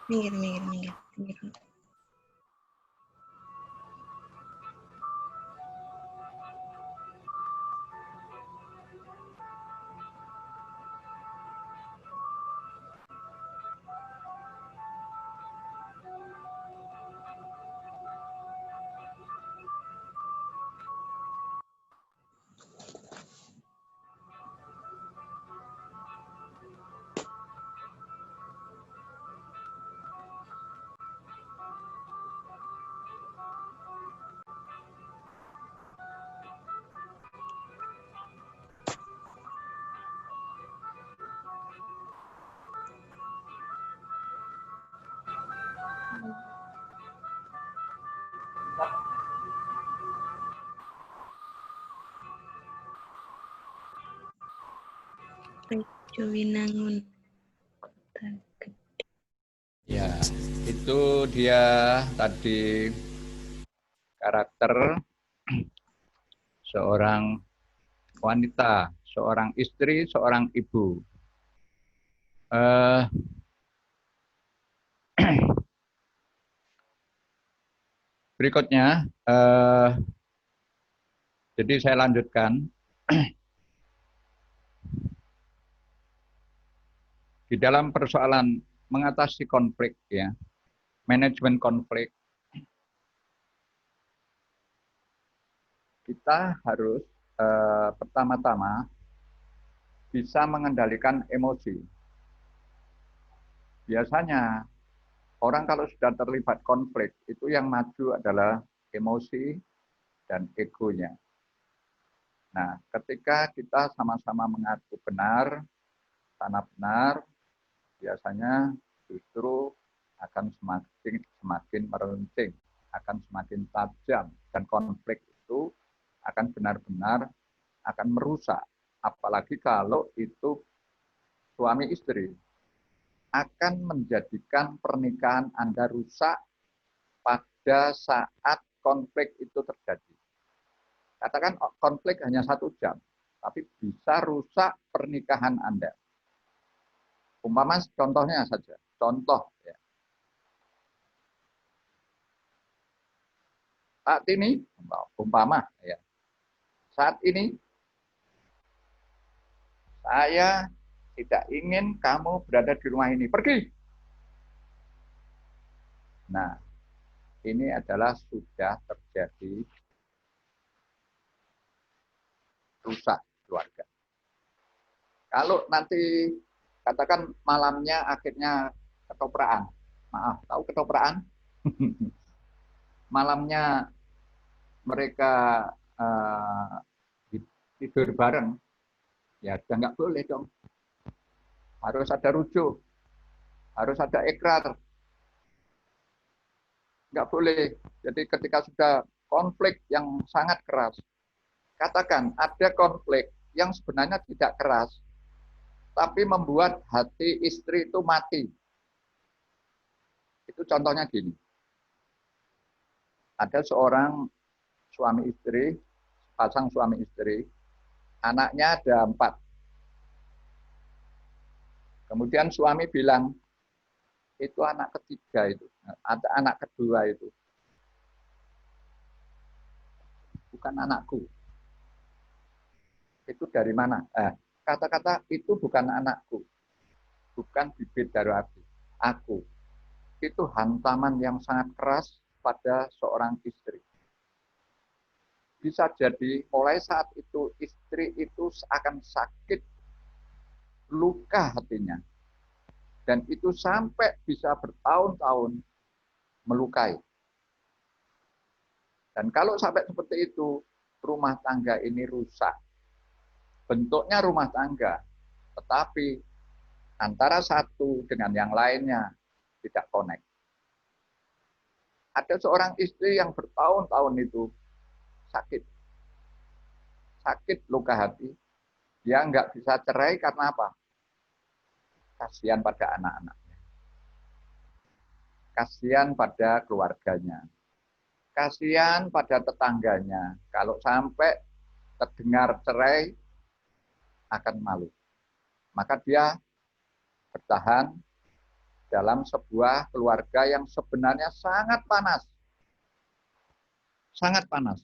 Minggir, minggir, minggir, minggir. Rejo Winangun. Kota Gede. Ya, itu dia tadi karakter seorang wanita, seorang istri, seorang ibu. Berikutnya, jadi saya lanjutkan. Di dalam persoalan mengatasi konflik, ya, manajemen konflik, kita harus pertama-tama bisa mengendalikan emosi. Biasanya orang kalau sudah terlibat konflik, itu yang maju adalah emosi dan egonya. Nah, ketika kita sama-sama mengaku benar, tanah benar, biasanya justru akan semakin meruncing, akan semakin tajam, dan konflik itu akan benar-benar akan merusak. Apalagi kalau itu suami istri, akan menjadikan pernikahan Anda rusak pada saat konflik itu terjadi. Katakan konflik hanya 1 jam, tapi bisa rusak pernikahan Anda. Umpama contohnya saja, contoh ya. Saat ini, umpama ya, saat ini saya tidak ingin kamu berada di rumah ini, pergi. Nah, ini adalah sudah terjadi rusak keluarga. Kalau nanti katakan malamnya akhirnya ketopraan, maaf, tahu ketopraan? Malamnya mereka tidur bareng, ya sudah nggak boleh dong. Harus ada rujuk, harus ada ikrar. Nggak boleh. Jadi ketika sudah konflik yang sangat keras, katakan ada konflik yang sebenarnya tidak keras, tapi membuat hati istri itu mati. Itu contohnya gini. Ada seorang suami istri, pasang suami istri, anaknya ada 4. Kemudian suami bilang, itu anak ketiga itu, ada anak kedua itu, bukan anakku. Itu dari mana? Kata-kata itu bukan anakku, bukan bibit dari aku. Itu hantaman yang sangat keras pada seorang istri. Bisa jadi mulai saat itu istri itu akan sakit, luka hatinya. Dan itu sampai bisa bertahun-tahun melukai. Dan kalau sampai seperti itu, rumah tangga ini rusak. Bentuknya rumah tangga, tetapi antara satu dengan yang lainnya tidak connect. Ada seorang istri yang bertahun-tahun itu sakit. Sakit luka hati. Dia nggak bisa cerai karena apa? Kasihan pada anak-anaknya. Kasihan pada keluarganya. Kasihan pada tetangganya. Kalau sampai terdengar cerai, akan malu. Maka dia bertahan dalam sebuah keluarga yang sebenarnya sangat panas. Sangat panas.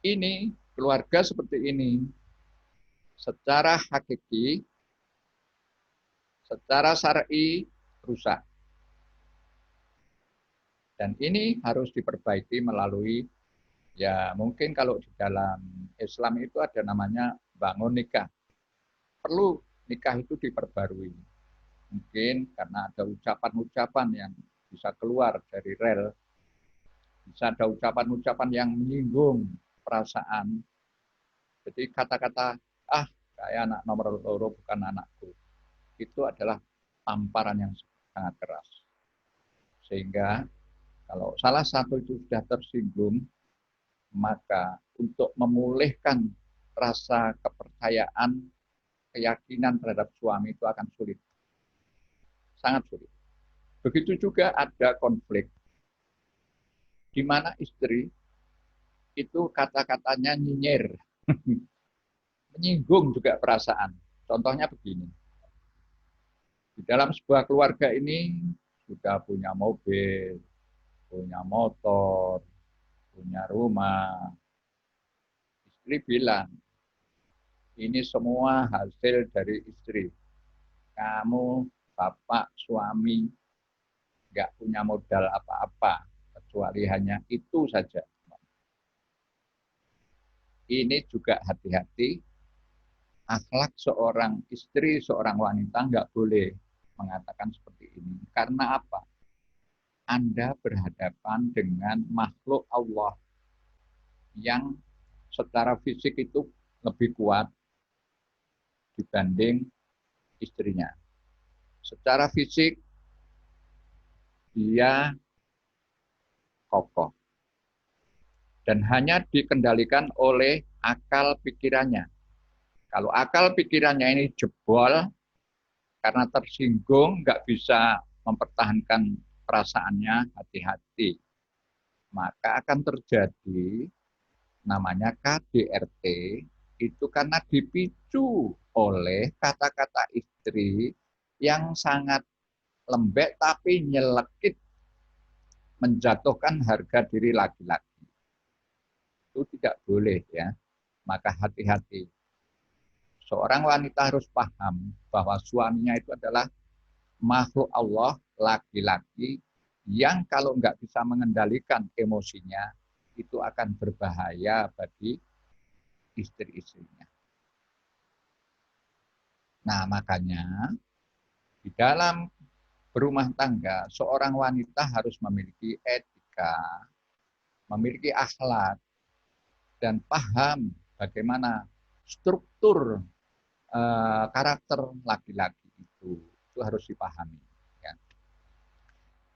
Ini, keluarga seperti ini, secara hakiki, secara syar'i rusak. Dan ini harus diperbaiki melalui, ya mungkin kalau di dalam Islam itu ada namanya bangun nikah. Perlu nikah itu diperbarui. Mungkin karena ada ucapan-ucapan yang bisa keluar dari rel, bisa ada ucapan-ucapan yang menyinggung perasaan. Jadi kata-kata, saya anak nomor loro bukan anakku, itu adalah tamparan yang sangat keras. Sehingga kalau salah satu itu sudah tersinggung, maka untuk memulihkan rasa kepercayaan, keyakinan terhadap suami itu akan sulit. Sangat sulit. Begitu juga ada konflik, di mana istri itu kata-katanya nyinyir, menyinggung juga perasaan. Contohnya begini, di dalam sebuah keluarga ini sudah punya mobil, punya motor, punya rumah. Istri bilang, ini semua hasil dari istri. Kamu, bapak, suami, nggak punya modal apa-apa, kecuali hanya itu saja. Ini juga hati-hati, akhlak seorang istri, seorang wanita nggak boleh mengatakan seperti ini. Karena apa? Anda berhadapan dengan makhluk Allah yang secara fisik itu lebih kuat dibanding istrinya. Secara fisik dia kokoh dan hanya dikendalikan oleh akal pikirannya. Kalau akal pikirannya ini jebol karena tersinggung, nggak bisa mempertahankan perasaannya, hati-hati. Maka akan terjadi namanya KDRT, itu karena dipicu oleh kata-kata istri yang sangat lembek tapi nyelekit, menjatuhkan harga diri laki-laki. Itu tidak boleh ya. Maka hati-hati. Seorang wanita harus paham bahwa suaminya itu adalah makhluk Allah, laki-laki, yang kalau nggak bisa mengendalikan emosinya, itu akan berbahaya bagi istri-istrinya. Nah, makanya di dalam berumah tangga, seorang wanita harus memiliki etika, memiliki akhlak, dan paham bagaimana struktur karakter laki-laki itu harus dipahami. Ya.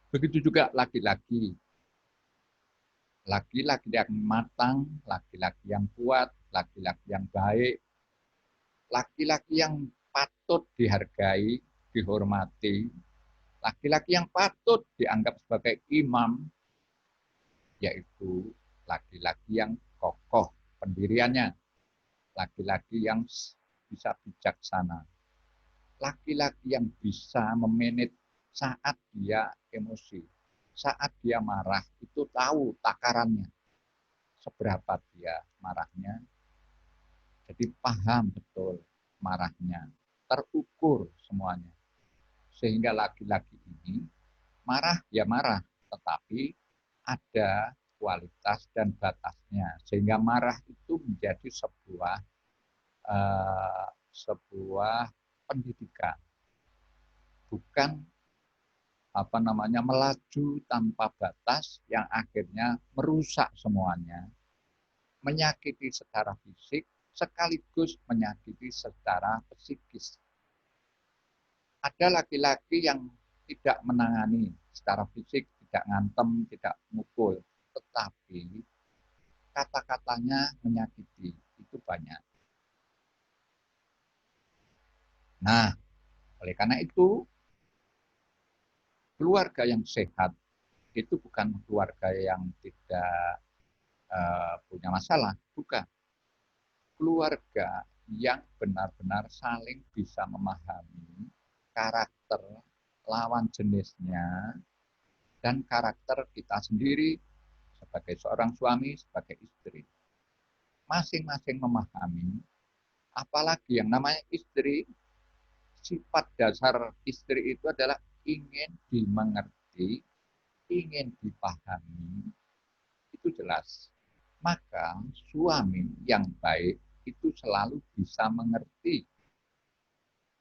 Begitu juga laki-laki, laki-laki yang matang, laki-laki yang kuat, laki-laki yang baik, laki-laki yang patut dihargai, dihormati, laki-laki yang patut dianggap sebagai imam, yaitu laki-laki yang kokoh pendiriannya, laki-laki yang bisa bijaksana, laki-laki yang bisa memanage saat dia emosi, saat dia marah, itu tahu takarannya, seberapa dia marahnya, jadi paham betul marahnya, terukur semuanya. Sehingga laki-laki ini marah ya marah, tetapi ada kualitas dan batasnya. Sehingga marah itu menjadi sebuah pendidikan, bukan melaju tanpa batas yang akhirnya merusak semuanya, menyakiti secara fisik sekaligus menyakiti secara psikis. Ada laki-laki yang tidak menangani secara fisik, tidak ngantem, tidak mukul, tetapi kata-katanya menyakiti, itu banyak. Nah, oleh karena itu, keluarga yang sehat itu bukan keluarga yang tidak punya masalah, bukan. Keluarga yang benar-benar saling bisa memahami, karakter lawan jenisnya, dan karakter kita sendiri sebagai seorang suami, sebagai istri. Masing-masing memahami, apalagi yang namanya istri, sifat dasar istri itu adalah ingin dimengerti, ingin dipahami, itu jelas. Maka suami yang baik itu selalu bisa mengerti,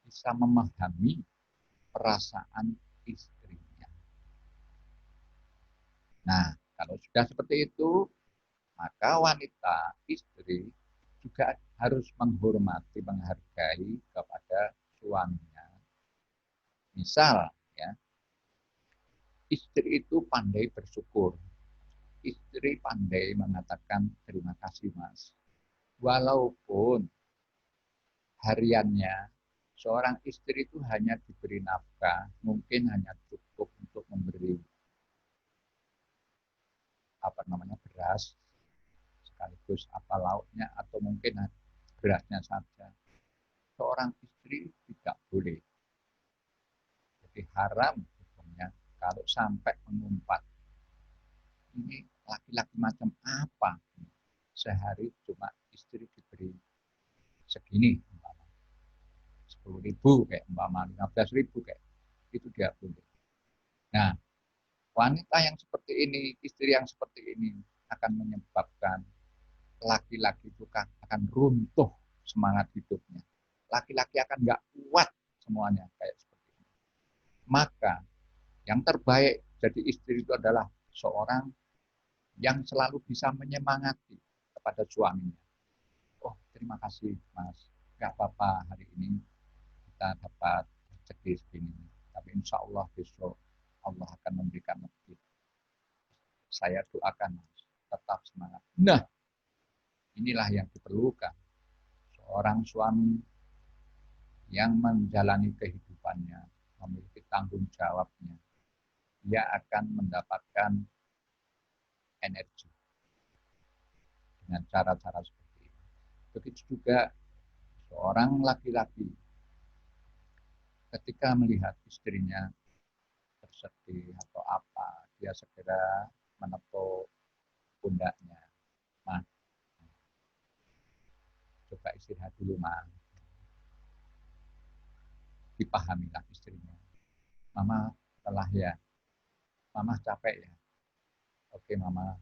bisa memahami perasaan istrinya. Nah, kalau sudah seperti itu, maka wanita, istri juga harus menghormati, menghargai kepada suaminya. Misal, ya, istri itu pandai bersyukur. Istri pandai mengatakan terima kasih mas. Walaupun hariannya seorang istri itu hanya diberi nafkah, mungkin hanya cukup untuk memberi beras, sekaligus apa lauknya, atau mungkin berasnya saja. Seorang istri tidak boleh. Jadi haram hukumnya kalau sampai mengumpat. Ini laki-laki macam apa? Sehari cuma istri diberi segini, 10.000 kayak 15.000 kayak itu dia boleh. Nah, wanita yang seperti ini, istri yang seperti ini akan menyebabkan laki-laki itu akan runtuh semangat hidupnya. Laki-laki akan nggak kuat semuanya kayak seperti ini. Maka yang terbaik jadi istri itu adalah seorang yang selalu bisa menyemangati kepada suaminya. Oh, terima kasih mas, nggak apa-apa hari ini kita dapat rezeki segini, tapi insya Allah besok Allah akan memberikan lebih. Saya doakan mas, tetap semangat. Nah, inilah yang diperlukan seorang suami yang menjalani kehidupannya, memiliki tanggung jawabnya. Dia akan mendapatkan energi dengan cara-cara seperti ini. Begitu juga seorang laki-laki ketika melihat istrinya bersedih atau apa, dia segera menepuk pundaknya. Mas, coba istirahat dulu, Mas. Dipahamilah istrinya. Mama telah ya, mama capek ya. Oke, mama,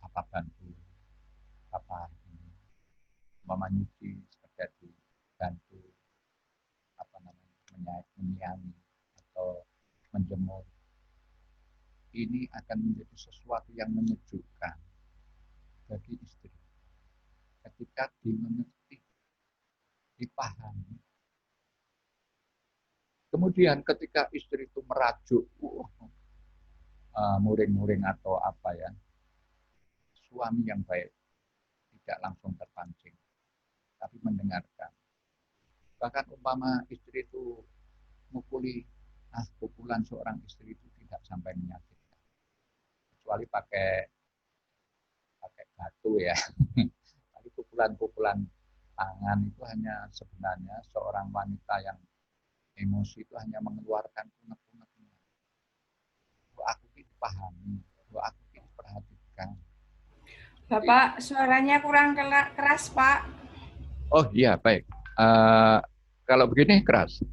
apa bantu, apa ini, mama nyuci seperti bantu, apa namanya, menyiangi atau menjemur. Ini akan menjadi sesuatu yang menyejukkan bagi istri. Ketika dimengerti, dipahami. Kemudian ketika istri itu merajuk, muring-muring atau apa ya, suami yang baik tidak langsung terpancing, tapi mendengarkan. Bahkan umpama istri itu mukuli, pukulan seorang istri itu tidak sampai menyakitkan, kecuali pakai batu ya. Tapi pukulan-pukulan tangan itu hanya sebenarnya seorang wanita yang emosi itu hanya mengeluarkan unek-uneknya. Aku dipahami, aku diperhatikan. Bapak, suaranya kurang keras, Pak. Oh iya, baik. Kalau begini keras.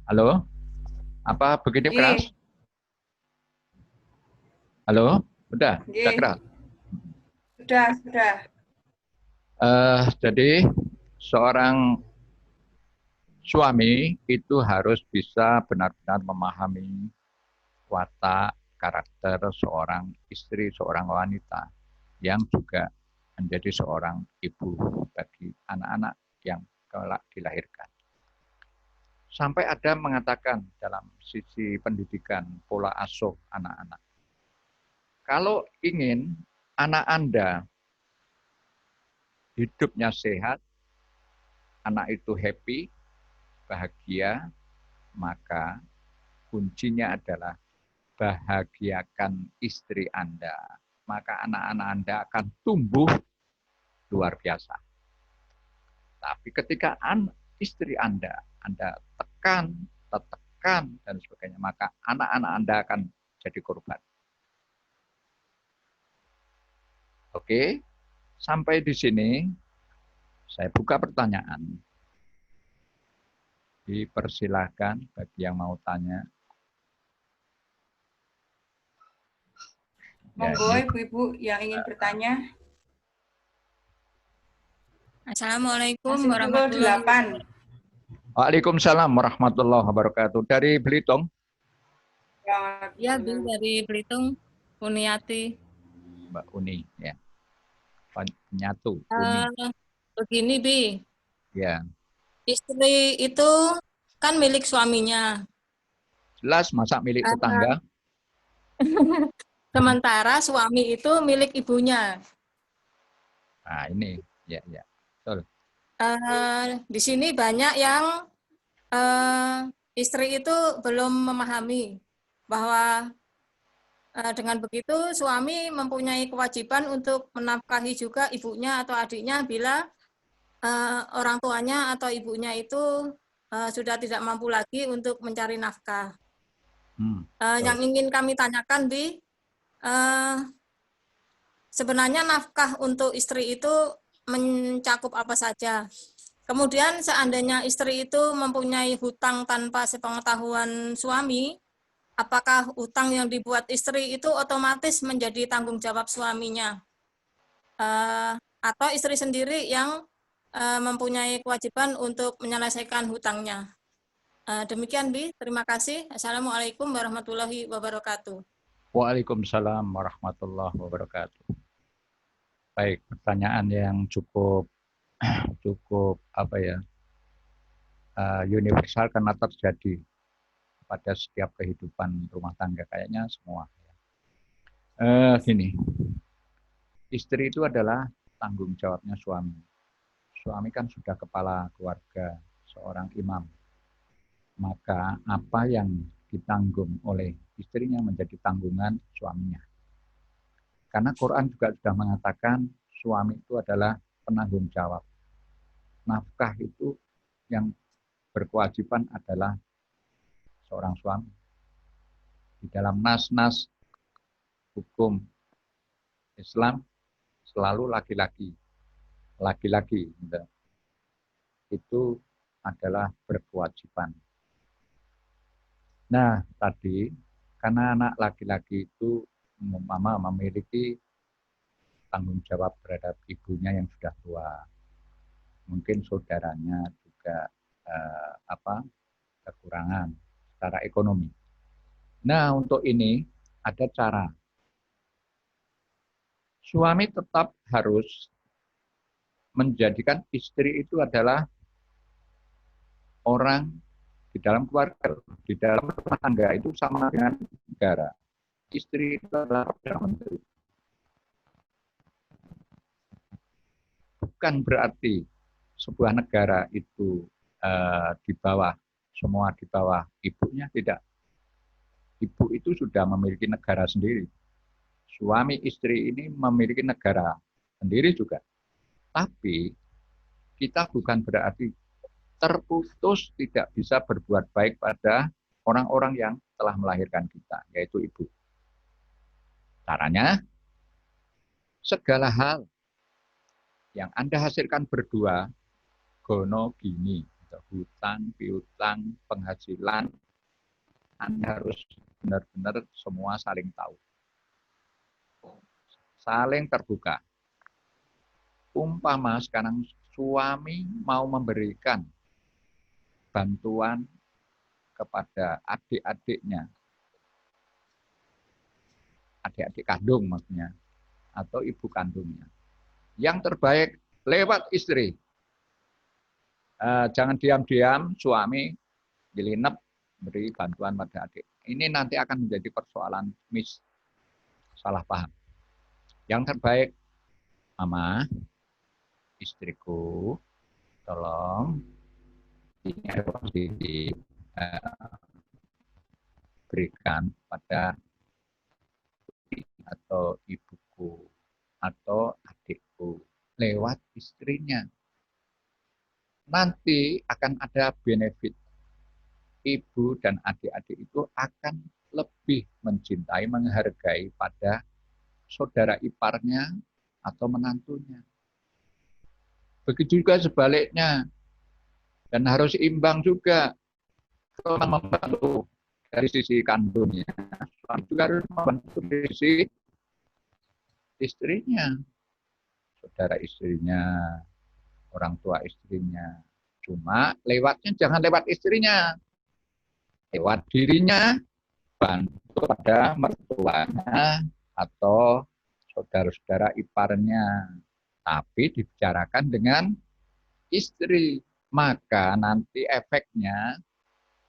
Halo? Apa begini keras? Halo? Udah keras? Sudah. Jadi seorang suami itu harus bisa benar-benar memahami watak, karakter seorang istri, seorang wanita yang juga menjadi seorang ibu bagi anak-anak yang kelak dilahirkan. Sampai ada mengatakan dalam sisi pendidikan pola asuh anak-anak. Kalau ingin anak Anda hidupnya sehat, anak itu happy, bahagia, maka kuncinya adalah bahagiakan istri Anda. Maka anak-anak Anda akan tumbuh luar biasa. Tapi ketika istri Anda tekan, tertekan, dan sebagainya, maka anak-anak Anda akan jadi korban. Oke, sampai di sini saya buka pertanyaan. Dipersilahkan bagi yang mau tanya. Monggo Ibu-ibu yang ingin bertanya. Assalamualaikum Masih pukul warahmatullahi 8. Waalaikumsalam warahmatullahi wabarakatuh. Dari Belitung, Ya, Bi, dari Belitung, Uniati. Mbak Uni, ya. Penyatu, Uni. Begini, Bi, Ya, istri itu kan milik suaminya. jelas masa milik tetangga. Sementara suami itu milik ibunya. Nah, ini, ya, betul. Di sini banyak yang istri itu belum memahami bahwa dengan begitu suami mempunyai kewajiban untuk menafkahi juga ibunya atau adiknya bila orang tuanya atau ibunya itu sudah tidak mampu lagi untuk mencari nafkah. Yang ingin kami tanyakan, Bi, sebenarnya nafkah untuk istri itu mencakup apa saja? Kemudian seandainya istri itu mempunyai hutang tanpa sepengetahuan suami, apakah hutang yang dibuat istri itu otomatis menjadi tanggung jawab suaminya? Atau istri sendiri yang mempunyai kewajiban untuk menyelesaikan hutangnya? Demikian, Bi. Terima kasih. Assalamualaikum warahmatullahi wabarakatuh. Waalaikumsalam warahmatullahi wabarakatuh. Baik, pertanyaan yang cukup apa ya, universal karena terjadi pada setiap kehidupan rumah tangga, kayaknya semua. Gini, istri itu adalah tanggung jawabnya suami. Suami kan sudah kepala keluarga, seorang imam. Maka apa yang ditanggung oleh istrinya menjadi tanggungan suaminya. Karena Quran juga sudah mengatakan suami itu adalah penanggung jawab. Nafkah itu yang berkewajiban adalah seorang suami. Di dalam nas-nas hukum Islam selalu laki-laki itu adalah berkewajiban. Nah, tadi karena anak laki-laki itu memiliki tanggung jawab terhadap ibunya yang sudah tua, mungkin saudaranya juga kekurangan secara ekonomi. Nah, untuk ini ada cara. Suami tetap harus menjadikan istri itu adalah orang di dalam keluarga, di dalam rumah tangga itu sama dengan negara. Istri itu adalah Perdana Menteri. Bukan berarti sebuah negara itu di bawah, semua di bawah ibunya, tidak. Ibu itu sudah memiliki negara sendiri. Suami istri ini memiliki negara sendiri juga. Tapi kita bukan berarti terputus tidak bisa berbuat baik pada orang-orang yang telah melahirkan kita, yaitu ibu. Caranya, segala hal yang Anda hasilkan berdua, gono gini, hutang, piutang, penghasilan, Anda harus benar-benar semua saling tahu. Saling terbuka. Umpama sekarang suami mau memberikan bantuan kepada adik-adiknya, adik-adik kandung maksudnya, atau ibu kandungnya. Yang terbaik lewat istri. Jangan diam-diam suami jelinep beri bantuan pada adik. Ini nanti akan menjadi persoalan salah paham. Yang terbaik, Mama, istriku, tolong ini ada positif berikan pada atau ibuku atau adikku lewat istrinya. nanti akan ada benefit. Ibu dan adik-adik itu akan lebih mencintai, menghargai pada saudara iparnya atau menantunya. Begitu juga sebaliknya. Dan harus imbang juga. Kalau membantu dari sisi kandungnya, suami juga harus membantu dari sisi istrinya, saudara istrinya, orang tua istrinya. Cuma lewatnya jangan lewat istrinya, lewat dirinya, bantu pada mertuanya atau saudara-saudara iparnya. Tapi dibicarakan dengan istri. Maka nanti efeknya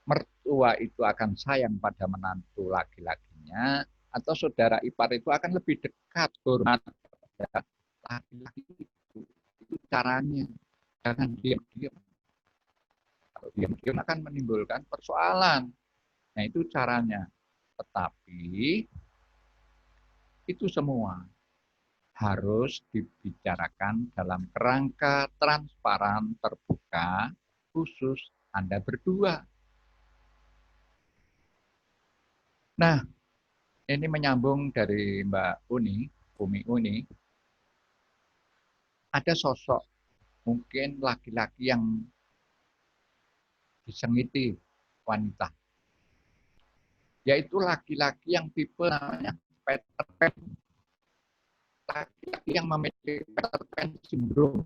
mertua itu akan sayang pada menantu laki-lakinya, atau saudara ipar itu akan lebih dekat hormat pada laki-laki itu. Itu caranya. Jangan diam-diam. Kalau diam-diam akan menimbulkan persoalan. Nah, itu caranya. Tetapi itu semua harus dibicarakan dalam kerangka transparan, terbuka, khusus Anda berdua. Nah, ini menyambung dari Mbak Uni, Umi Uni. Ada sosok mungkin laki-laki yang disengiti wanita. Yaitu laki-laki yang tipe namanya Peter Pan. Laki-laki yang memiliki Peter Pan syndrome.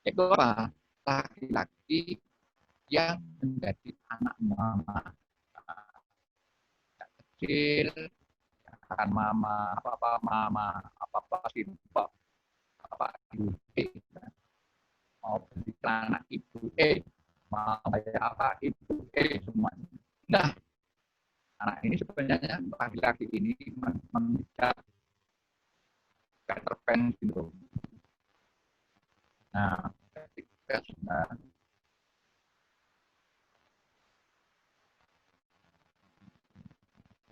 Itu apa? Laki-laki yang menjadi anak mama. Kecil, akan mama, apa-apa simpel, apa ibu mau beli celana ibu mau bayar apa ibu semuanya. Nah, anak ini sebenarnya laki-laki ini mengidap Peter Pan syndrome. Nah, ketika sudah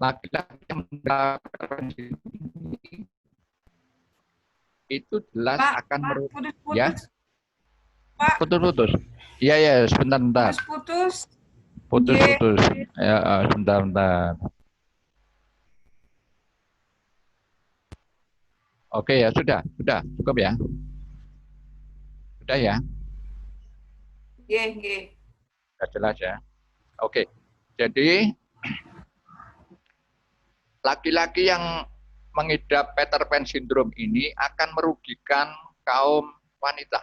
laki-laki yang mendapat Peter Pan syndrome ini itu jelas akan putus-putus. Ya, Pak, putus-putus. Iya, sebentar. Putus-putus. Ya, sebentar. Oke ya, sudah cukup ya. Sudah ya. Sudah jelas ya. Oke. Jadi laki-laki yang mengidap Peter Pan syndrome ini akan merugikan kaum wanita.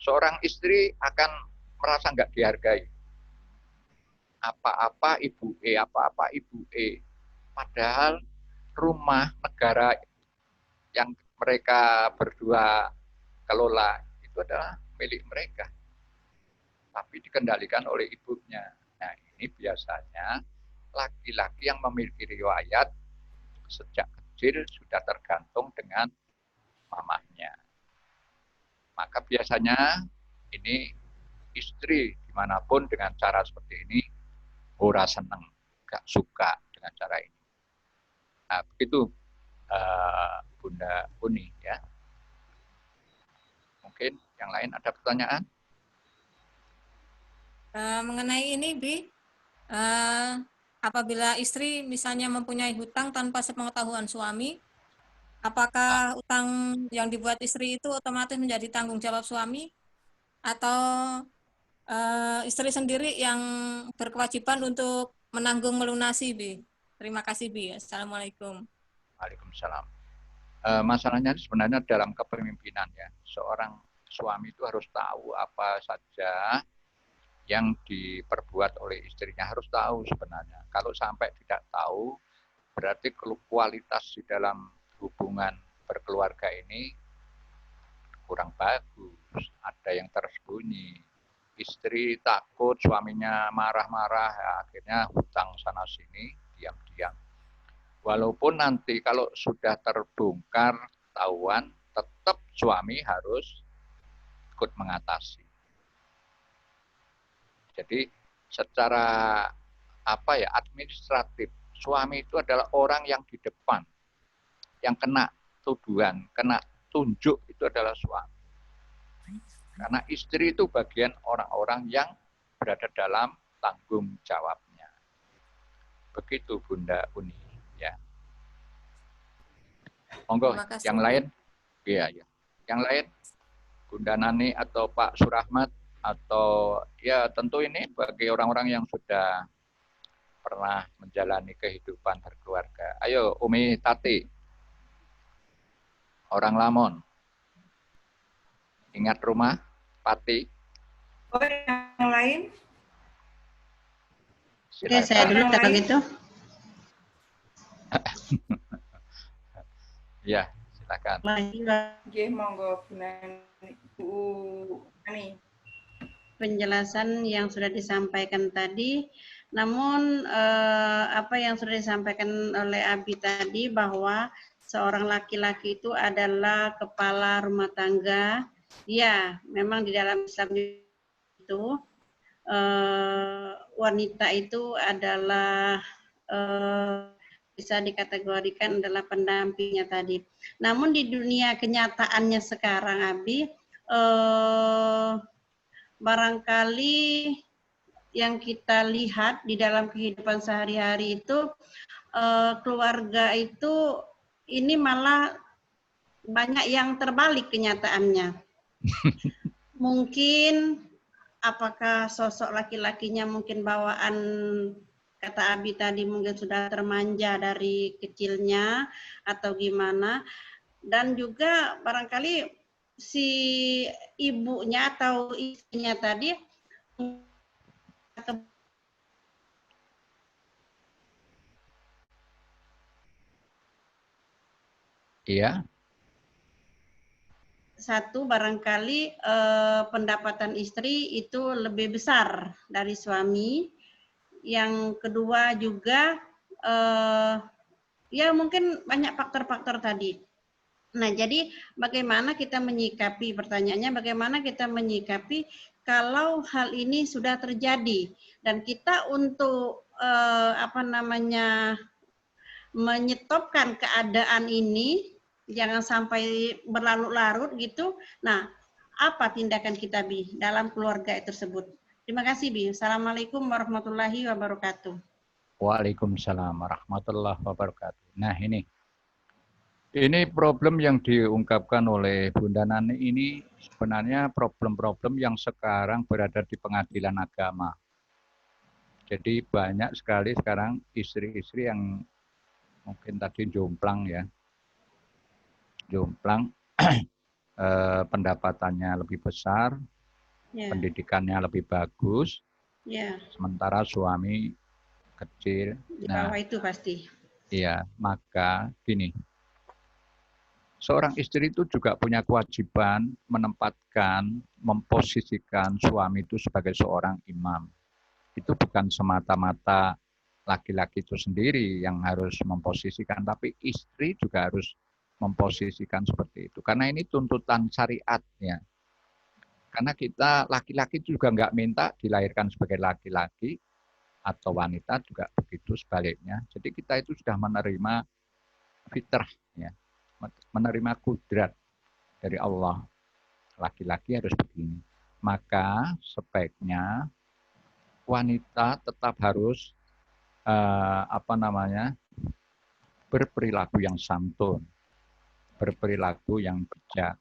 Seorang istri akan merasa nggak dihargai. Apa-apa ibu E. Padahal rumah negara yang mereka berdua kelola itu adalah milik mereka. Tapi dikendalikan oleh ibunya. Nah, ini biasanya laki-laki yang memiliki riwayat sejak kecil sudah tergantung dengan mamahnya. Maka biasanya ini istri dimanapun dengan cara seperti ini ora seneng, gak suka dengan cara ini. Nah, begitu Bunda Uni ya. Mungkin yang lain ada pertanyaan? Mengenai ini, Bi, apabila istri misalnya mempunyai hutang tanpa sepengetahuan suami, apakah utang yang dibuat istri itu otomatis menjadi tanggung jawab suami, atau istri sendiri yang berkewajiban untuk menanggung melunasi, Bi? Terima kasih, Bi. Assalamualaikum. Waalaikumsalam. Masalahnya sebenarnya dalam kepemimpinan ya. Seorang suami itu harus tahu apa saja yang diperbuat oleh istrinya, harus tahu sebenarnya. Kalau sampai tidak tahu, berarti kualitas di dalam hubungan berkeluarga ini kurang bagus. Ada yang tersembunyi. Istri takut suaminya marah-marah, ya, akhirnya hutang sana-sini, diam-diam. Walaupun nanti kalau sudah terbongkar, ketahuan, tetap suami harus ikut mengatasi. Jadi secara administratif, suami itu adalah orang yang di depan, yang kena tuduhan, kena tunjuk itu adalah suami. Karena istri itu bagian orang-orang yang berada dalam tanggung jawabnya. Begitu Bunda Uni. Ya. Monggo, Terima kasih. yang lain? Iya, ya. Yang lain? Bunda Nani atau Pak Surahmat, atau ya tentu ini bagi orang-orang yang sudah pernah menjalani kehidupan berkeluarga. Ayo, Umi Tati. Orang Lamon. Ingat rumah, Pati. Oh, yang lain? Oke, saya dulu kalau gitu. Ya, silakan. Oke, monggo Bu Ani. Penjelasan yang sudah disampaikan tadi, namun apa yang sudah disampaikan oleh Abi tadi bahwa seorang laki-laki itu adalah kepala rumah tangga. Ya, memang di dalam Islam itu wanita itu adalah bisa dikategorikan adalah pendampingnya tadi. Namun di dunia kenyataannya sekarang, Abi, barangkali yang kita lihat di dalam kehidupan sehari-hari itu keluarga itu ini malah banyak yang terbalik kenyataannya. Mungkin apakah sosok laki-lakinya mungkin bawaan kata Abi tadi mungkin sudah termanja dari kecilnya atau gimana, dan juga barangkali si ibunya atau istrinya tadi Iya. Satu, barangkali pendapatan istri itu lebih besar dari suami. Yang kedua juga ya mungkin banyak faktor-faktor tadi. Nah, jadi bagaimana kita menyikapi, pertanyaannya bagaimana kita menyikapi kalau hal ini sudah terjadi dan kita untuk menyetopkan keadaan ini jangan sampai berlarut-larut gitu. Nah, apa tindakan kita Bi dalam keluarga tersebut? Terima kasih Bi. Assalamualaikum warahmatullahi wabarakatuh. Waalaikumsalam warahmatullahi wabarakatuh. Nah, ini problem yang diungkapkan oleh Bunda Nani ini sebenarnya problem-problem yang sekarang berada di pengadilan agama. Jadi banyak sekali sekarang istri-istri yang mungkin tadi jomplang ya. Jomplang pendapatannya lebih besar, pendidikannya lebih bagus, sementara suami kecil. Di bawah itu pasti. Iya, maka gini, seorang istri itu juga punya kewajiban menempatkan, memposisikan suami itu sebagai seorang imam. Itu bukan semata-mata laki-laki itu sendiri yang harus memposisikan, tapi istri juga harus memposisikan seperti itu. Karena ini tuntutan syariat ya. Karena kita laki-laki juga nggak minta dilahirkan sebagai laki-laki, atau wanita juga begitu sebaliknya. Jadi kita itu sudah menerima fitrah ya, menerima kudrat dari Allah. Laki-laki harus begini. Maka sebaiknya wanita tetap harus berperilaku yang santun, berperilaku yang bijak.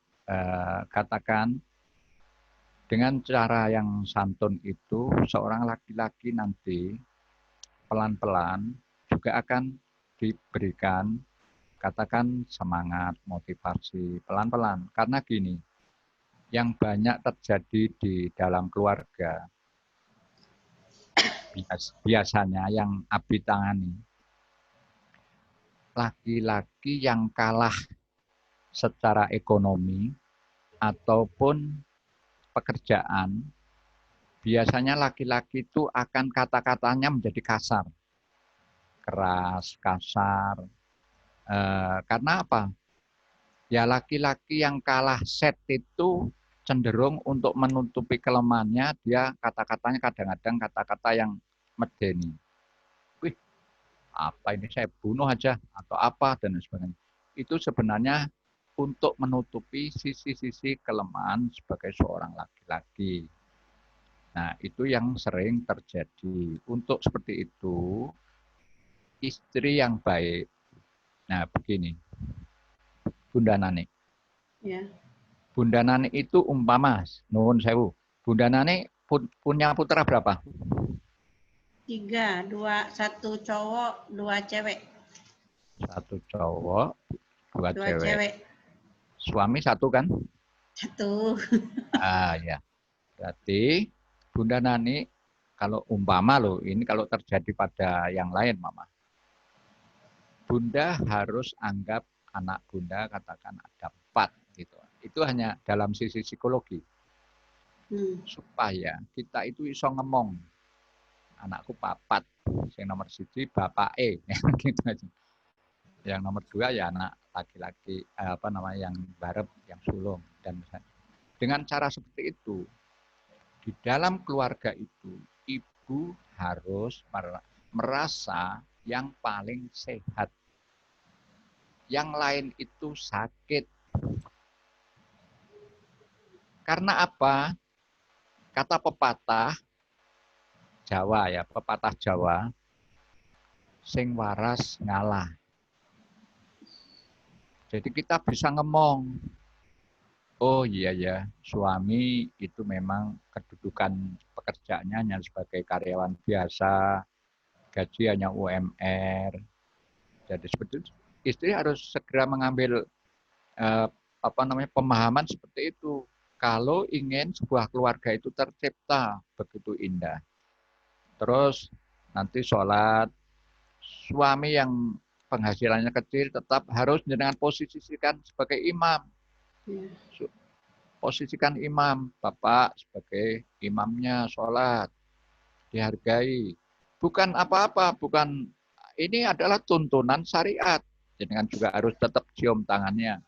Katakan dengan cara yang santun itu, seorang laki-laki nanti pelan-pelan juga akan diberikan, katakan semangat, motivasi, pelan-pelan. Karena gini, yang banyak terjadi di dalam keluarga, biasanya yang Abi tangani, laki-laki yang kalah secara ekonomi ataupun pekerjaan, biasanya laki-laki itu akan kata-katanya menjadi kasar, keras, kasar. Karena apa? Ya laki-laki yang kalah set itu cenderung untuk menutupi kelemahannya, dia kata-katanya kadang-kadang kata-kata yang medeni. Wih, apa ini saya bunuh aja atau apa dan sebagainya. Itu sebenarnya untuk menutupi sisi-sisi kelemahan sebagai seorang laki-laki. Nah, itu yang sering terjadi. Untuk seperti itu, istri yang baik. Nah, begini, Bunda Nani. Ya. Bunda Nani itu umpama, nuwun sewu. Bunda Nani punya putra berapa? 3, 2, 1 cowok, 2 cewek. 1 cowok, 2 2 cewek. cewek. Suami 1 kan? 1. Ah ya. Berarti Bunda Nani kalau umpama loh, ini kalau terjadi pada yang lain, Mama. Bunda harus anggap anak Bunda katakan ada 4 gitu. Itu hanya dalam sisi psikologi. Supaya kita itu iso ngomong. Anakku 4, yang nomor 1 bapak gitu aja. Yang nomor 2 ya anak laki-laki yang barep, yang sulung dan dengan cara seperti itu di dalam keluarga itu ibu harus merasa yang paling sehat. Yang lain itu sakit. Karena apa? Kata pepatah Jawa ya, pepatah Jawa, sing waras ngalah. Jadi kita bisa ngomong, oh iya ya, suami itu memang kedudukan pekerjaannya hanya sebagai karyawan biasa, gaji hanya UMR. Jadi seperti itu, istri harus segera mengambil pemahaman seperti itu. Kalau ingin sebuah keluarga itu tercipta begitu indah. Terus nanti sholat, suami yang penghasilannya kecil tetap harus dengan posisikan sebagai imam. Posisikan imam, Bapak sebagai imamnya sholat, dihargai. Bukan apa-apa, bukan ini adalah tuntunan syariat. Jenengan juga harus tetap cium tangannya.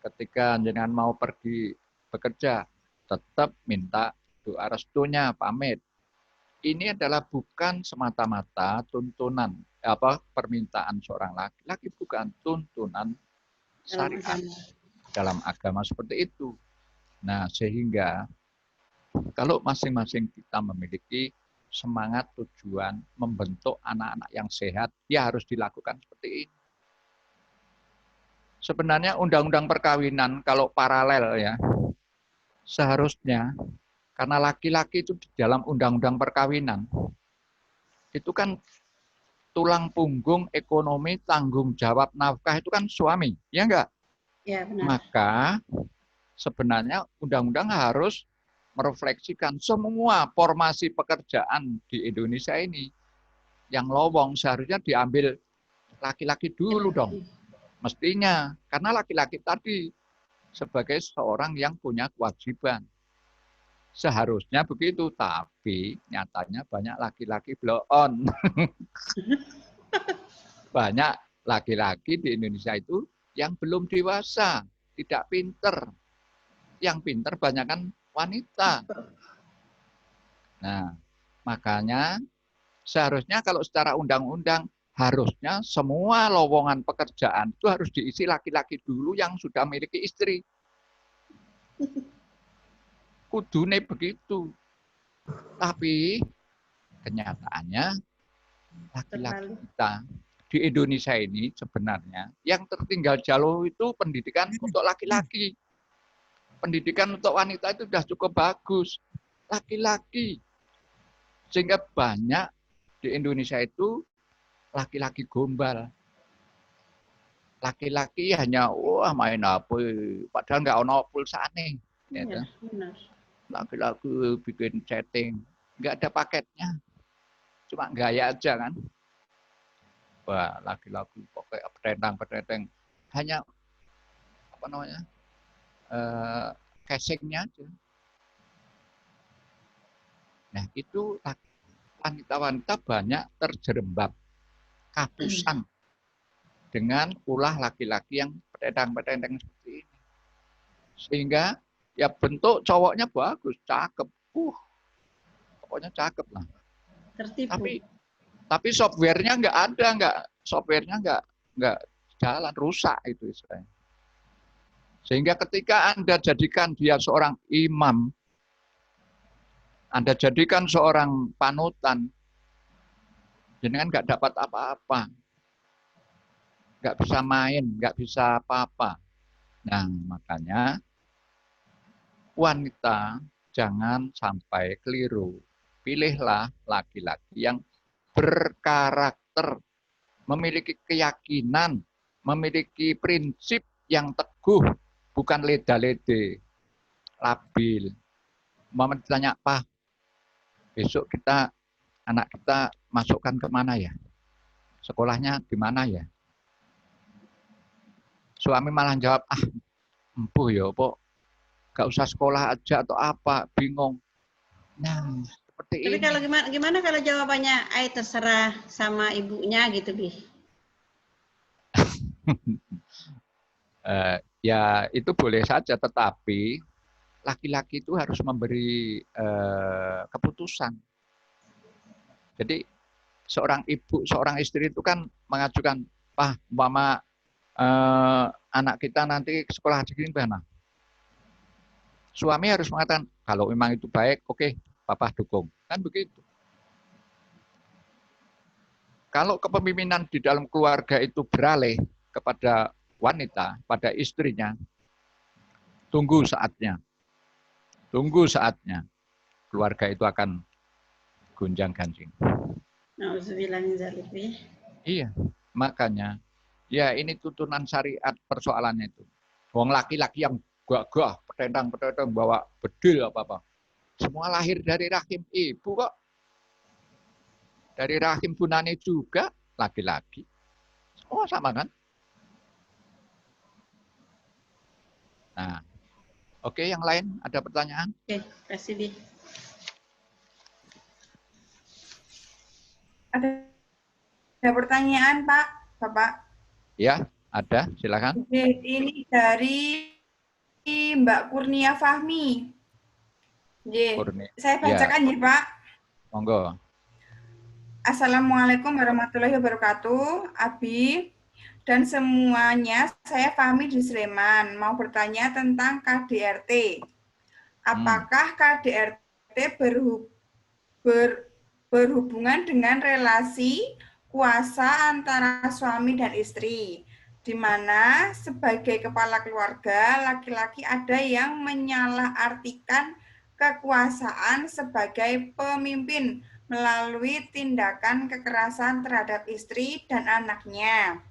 Ketika jenengan mau pergi bekerja, tetap minta doa restunya, pamit. Ini adalah bukan semata-mata tuntunan permintaan seorang laki-laki, bukan tuntunan syariat dalam agama seperti itu. Nah, sehingga kalau masing-masing kita memiliki semangat tujuan membentuk anak-anak yang sehat, ya harus dilakukan seperti ini. Sebenarnya undang-undang perkawinan kalau paralel ya, seharusnya karena laki-laki itu di dalam undang-undang perkawinan itu kan tulang punggung ekonomi, tanggung jawab nafkah itu kan suami, ya enggak? Ya, benar. Maka sebenarnya undang-undang harus merefleksikan semua formasi pekerjaan di Indonesia ini. Yang lowong seharusnya diambil laki-laki dulu dong. Mestinya, karena laki-laki tadi sebagai seorang yang punya kewajiban. Seharusnya begitu, tapi nyatanya banyak laki-laki blow on. Banyak laki-laki di Indonesia itu yang belum dewasa, tidak pinter. Yang pinter banyakkan wanita. Nah, makanya seharusnya kalau secara undang-undang harusnya semua lowongan pekerjaan itu harus diisi laki-laki dulu yang sudah memiliki istri. Kudune begitu. Tapi kenyataannya laki-laki kita di Indonesia ini sebenarnya yang tertinggal jauh itu pendidikan untuk laki-laki. Pendidikan untuk wanita itu sudah cukup bagus. Laki-laki. Sehingga banyak di Indonesia itu laki-laki gombal. Laki-laki hanya main HP, padahal nggak ono pulsane. Iya, benar. Laki-laki bikin chatting, nggak ada paketnya, cuma gaya aja kan. Wah, laki-laki pakai petentang, hanya casingnya aja. Nah, itu wanita-wanita banyak terjerembab kapusan dengan ulah laki-laki yang petentang seperti ini. Sehingga ya bentuk cowoknya bagus, cakep. Pokoknya cakep lah. Tertipu. Tapi softwarenya nggak ada, softwarenya nggak jalan, rusak itu istilahnya. Sehingga ketika Anda jadikan dia seorang imam, Anda jadikan seorang panutan, jenengan nggak dapat apa-apa. Nggak bisa main, nggak bisa apa-apa. Nah, makanya wanita jangan sampai keliru. Pilihlah laki-laki yang berkarakter, memiliki keyakinan, memiliki prinsip yang teguh, bukan leda-lede, labil. Mama ditanya, Pak, besok anak kita masukkan kemana ya? Sekolahnya di mana ya? Suami malah jawab, empuh ya, Pok. Gak usah sekolah aja atau apa, bingung. Nah, seperti Tapi ini. kalau gimana kalau jawabannya, terserah sama ibunya gitu, Bi? Ya itu boleh saja, tetapi laki-laki itu harus memberi keputusan. Jadi seorang ibu, seorang istri itu kan mengajukan, Pak, umpama anak kita nanti sekolah di mana? Suami harus mengatakan, kalau memang itu baik, oke, Papa dukung. Kan begitu. Kalau kepemimpinan di dalam keluarga itu beralih kepada wanita, pada istrinya, tunggu saatnya. Tunggu saatnya. Keluarga itu akan gonjang-ganjing. Iya, makanya ya ini tuntunan syariat persoalannya itu. Wong laki-laki yang gagah, petendang-petendang bawa bedil apa-apa. Semua lahir dari rahim ibu kok. Dari rahim bunani juga laki-laki. Semua sama kan? Nah, oke, yang lain ada pertanyaan? Oke, kasih Bi. Ada pertanyaan, Pak, Bapak? Ya, ada, silakan. Oke, ini dari Mbak Kurnia Fahmi. Saya bacakan ya, Pak. Monggo. Assalamualaikum warahmatullahi wabarakatuh, Abi dan semuanya. Saya Fahmi di Sleman. Mau bertanya tentang KDRT. Apakah KDRT berhubungan dengan relasi kuasa antara suami dan istri, di mana sebagai kepala keluarga, laki-laki ada yang menyalahartikan kekuasaan sebagai pemimpin melalui tindakan kekerasan terhadap istri dan anaknya.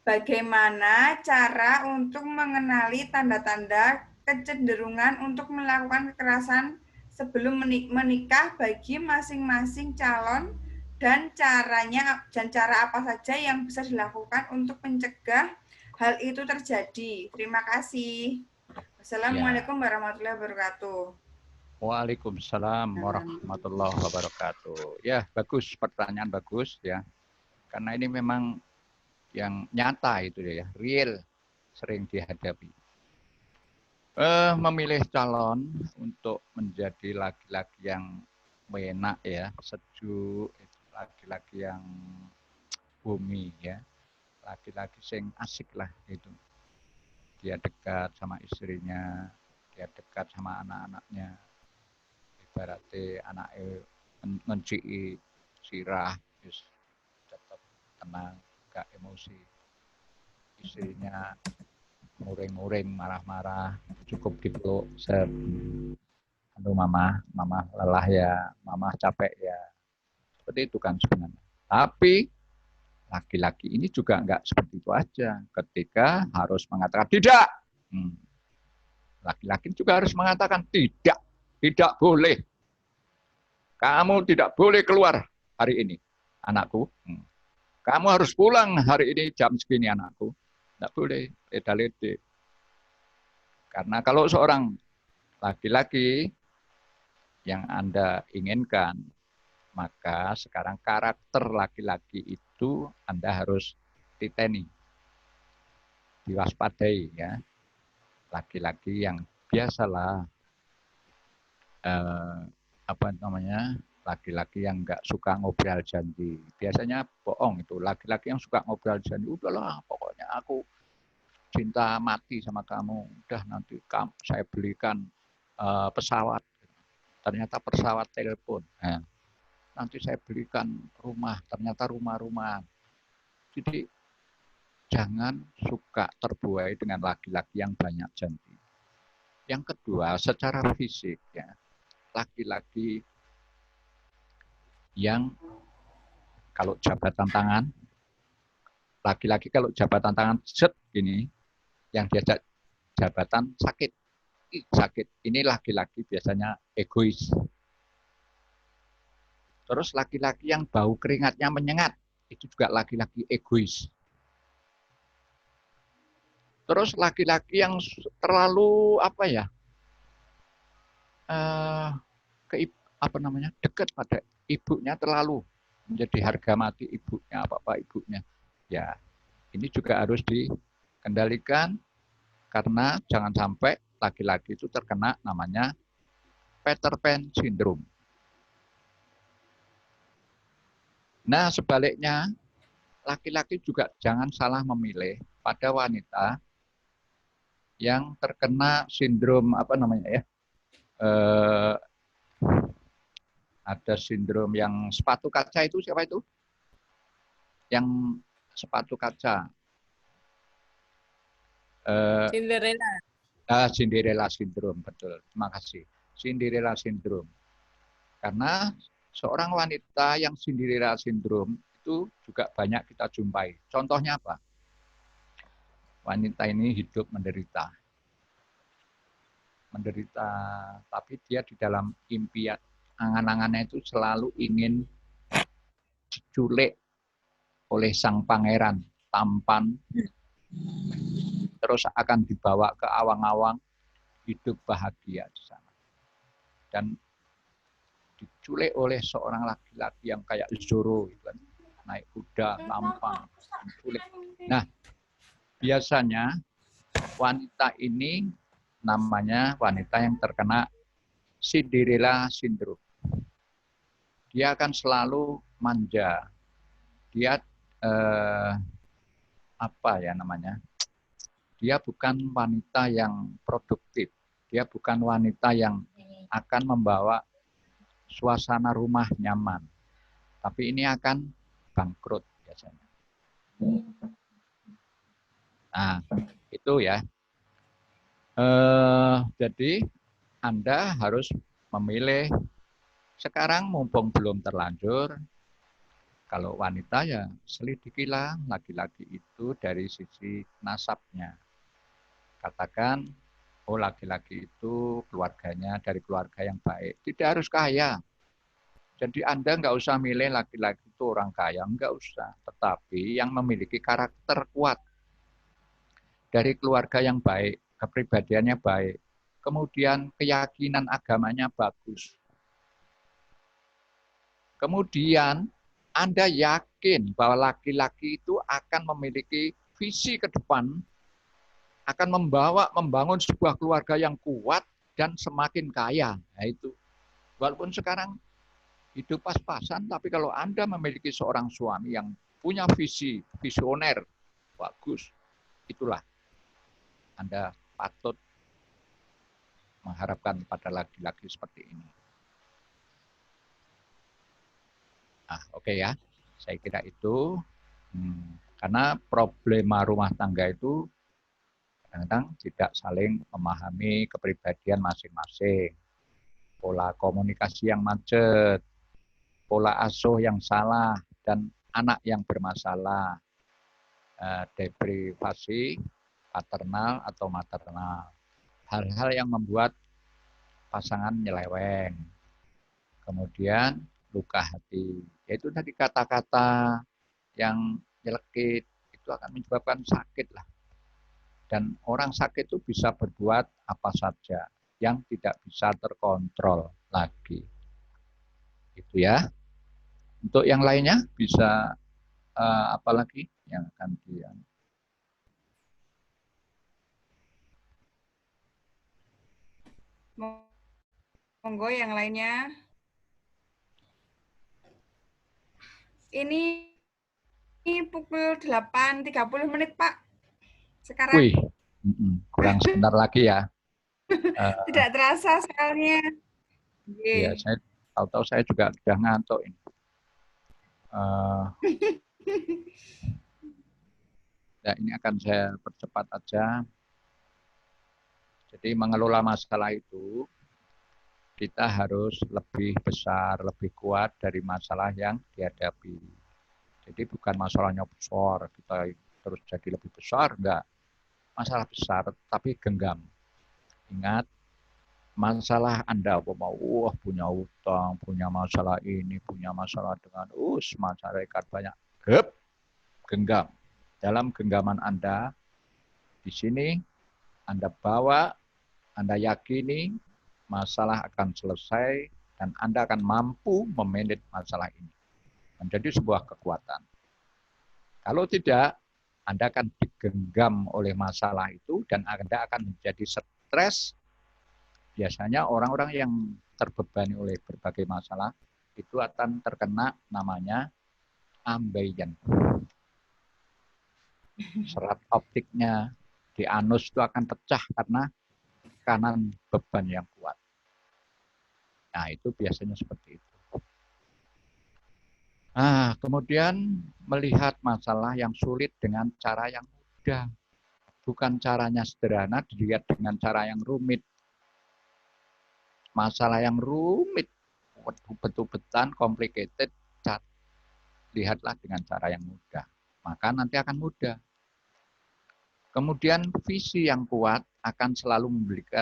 Bagaimana cara untuk mengenali tanda-tanda kecenderungan untuk melakukan kekerasan sebelum menikah bagi masing-masing calon, dan cara apa saja yang bisa dilakukan untuk mencegah hal itu terjadi. Terima kasih. Assalamualaikum warahmatullahi wabarakatuh. Waalaikumsalam warahmatullahi wabarakatuh. Ya, bagus, pertanyaan bagus ya. Karena ini memang yang nyata itu ya, real, sering dihadapi. Memilih calon untuk menjadi laki-laki yang enak ya, sejuk, laki-laki yang bumi ya, laki-laki sing asik lah itu. Dia dekat sama istrinya, dia dekat sama anak-anaknya. Ibaratnya anaknya ngenciki sirah, tetap tenang, gak emosi. Istrinya muring-muring, marah-marah, cukup dipeluk, aduh mama lelah ya, mama capek ya. Seperti itu kan sebenarnya. Tapi laki-laki ini juga nggak seperti itu aja. Ketika harus mengatakan tidak, laki-laki juga harus mengatakan tidak boleh. Kamu tidak boleh keluar hari ini, anakku. Kamu harus pulang hari ini jam segini, anakku. Tidak boleh leda-lede. Karena kalau seorang laki-laki yang Anda inginkan, maka sekarang karakter laki-laki itu Anda harus titeni, diwaspadai ya. Laki-laki yang biasalah laki-laki yang nggak suka ngobrol janji. Biasanya bohong itu, laki-laki yang suka ngobrol janji, udahlah pokoknya aku cinta mati sama kamu. Udah nanti saya belikan pesawat. Ternyata pesawat telepon. Nah, nanti saya belikan rumah. Ternyata rumah-rumah. Jadi jangan suka terbuai dengan laki-laki yang banyak janji. Yang kedua, secara fisik ya, laki-laki yang kalau jabatan tangan, laki-laki kalau jabatan tangan set gini, yang diajak jabatan sakit. Ini laki-laki biasanya egois. Terus laki-laki yang bau keringatnya menyengat, itu juga laki-laki egois. Terus laki-laki yang terlalu dekat pada ibunya, terlalu menjadi harga mati ibunya, apa ibunya. Ya, ini juga harus dikendalikan karena jangan sampai laki-laki itu terkena namanya Peter Pan syndrome. Nah, sebaliknya laki-laki juga jangan salah memilih pada wanita yang terkena sindrom ada sindrom yang sepatu kaca itu, siapa itu? Yang sepatu kaca. Cinderella. Cinderella syndrome, betul. Terima kasih. Cinderella syndrome. Karena seorang wanita yang Cinderella syndrome itu juga banyak kita jumpai. Contohnya apa? Wanita ini hidup menderita. Menderita, tapi dia di dalam impian, angan-angannya itu selalu ingin diculik oleh sang pangeran tampan, terus akan dibawa ke awang-awang, hidup bahagia di sana. Dan diculik oleh seorang laki-laki yang kayak Zorro, naik kuda, tampang, diculik. Nah, biasanya wanita ini namanya wanita yang terkena Cinderella syndrome. Dia akan selalu manja. Dia dia bukan wanita yang produktif. Dia bukan wanita yang akan membawa suasana rumah nyaman. Tapi ini akan bangkrut biasanya. Nah, itu ya. Jadi Anda harus memilih sekarang mumpung belum terlanjur. Kalau wanita ya selidikilah laki-laki itu dari sisi nasabnya. Katakan, oh laki-laki itu keluarganya dari keluarga yang baik. Tidak harus kaya. Jadi Anda nggak usah milih laki-laki itu orang kaya, nggak usah. Tetapi yang memiliki karakter kuat dari keluarga yang baik, kepribadiannya baik, kemudian keyakinan agamanya bagus. Kemudian Anda yakin bahwa laki-laki itu akan memiliki visi ke depan, akan membangun sebuah keluarga yang kuat dan semakin kaya. Nah itu, walaupun sekarang hidup pas-pasan, tapi kalau Anda memiliki seorang suami yang punya visi, visioner, bagus, itulah Anda patut mengharapkan pada laki-laki seperti ini. Nah, oke ya, saya kira itu karena problema rumah tangga itu kadang-kadang tidak saling memahami kepribadian masing-masing, pola komunikasi yang macet, pola asuh yang salah, dan anak yang bermasalah, deprivasi paternal atau maternal, hal-hal yang membuat pasangan nyeleweng, kemudian luka hati, yaitu tadi kata-kata yang nyelekit itu akan menyebabkan sakit lah. Dan orang sakit itu bisa berbuat apa saja yang tidak bisa terkontrol lagi. Itu ya. Untuk yang lainnya bisa apa lagi yang akan monggo yang lainnya. Ini pukul 8.30 menit, Pak. Sekarang Wih, kurang sebentar lagi ya. tidak terasa soalnya. Ya, saya tahu-tahu saya juga sudah ngantuk ini. Ya, ini akan saya percepat aja. Jadi mengelola masalah itu kita harus lebih besar, lebih kuat dari masalah yang dihadapi. Jadi bukan masalahnya besar, kita terus jadi lebih besar, enggak. Masalah besar, tapi genggam. Ingat, masalah Anda mau punya utang, punya masalah ini, punya masalah dengan masyarakat banyak. Genggam. Dalam genggaman Anda, di sini Anda bawa, Anda yakini masalah akan selesai dan Anda akan mampu memanage masalah ini. Menjadi sebuah kekuatan. Kalau tidak, Anda akan digenggam oleh masalah itu dan Anda akan menjadi stres. Biasanya orang-orang yang terbebani oleh berbagai masalah itu akan terkena namanya ambeien. Serat optiknya di anus itu akan pecah karena tekanan beban yang kuat. Nah, itu biasanya seperti itu. Nah, kemudian melihat masalah yang sulit dengan cara yang mudah. Bukan caranya sederhana, dilihat dengan cara yang rumit. Masalah yang rumit, betul-betul complicated, lihatlah dengan cara yang mudah. Maka nanti akan mudah. Kemudian visi yang kuat akan selalu